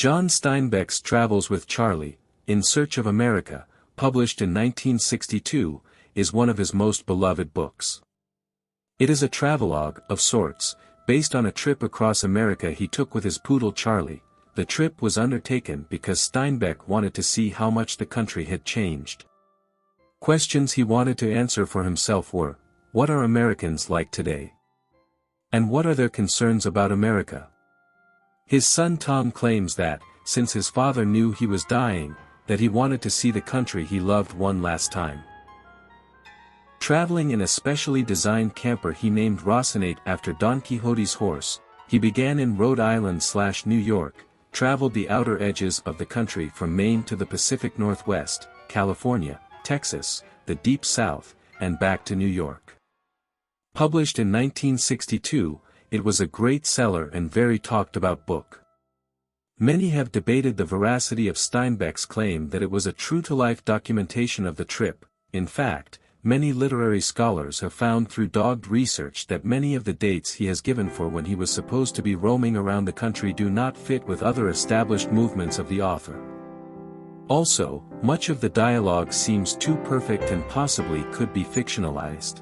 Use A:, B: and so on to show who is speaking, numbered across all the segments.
A: John Steinbeck's Travels with Charley, In Search of America, published in 1962, is one of his most beloved books. It is a travelogue, of sorts, based on a trip across America he took with his poodle Charley. The trip was undertaken because Steinbeck wanted to see how much the country had changed. Questions he wanted to answer for himself were, what are Americans like today? And what are their concerns about America? His son Tom claims that, since his father knew he was dying, that he wanted to see the country he loved one last time. Traveling in a specially designed camper he named Rocinante after Don Quixote's horse, he began in Rhode Island/New York, traveled the outer edges of the country from Maine to the Pacific Northwest, California, Texas, the Deep South, and back to New York. Published in 1962, it was a great seller and very talked about book. Many have debated the veracity of Steinbeck's claim that it was a true-to-life documentation of the trip. In fact, many literary scholars have found through dogged research that many of the dates he has given for when he was supposed to be roaming around the country do not fit with other established movements of the author. Also, much of the dialogue seems too perfect and possibly could be fictionalized.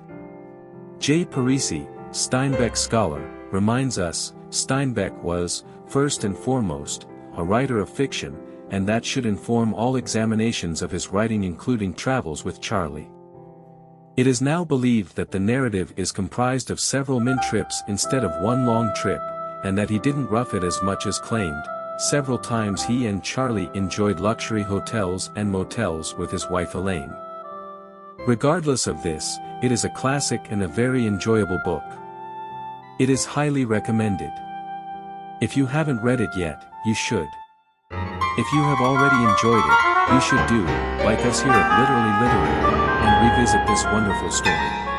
A: J. Parisi, Steinbeck's scholar, reminds us, Steinbeck was, first and foremost, a writer of fiction, and that should inform all examinations of his writing including Travels with Charley. It is now believed that the narrative is comprised of several min-trips instead of one long trip, and that he didn't rough it as much as claimed. Several times he and Charley enjoyed luxury hotels and motels with his wife Elaine. Regardless of this, it is a classic and a very enjoyable book. It is highly recommended. If you haven't read it yet, you should. If you have already enjoyed it, you should do, like us here at Literally Literary, and revisit this wonderful story.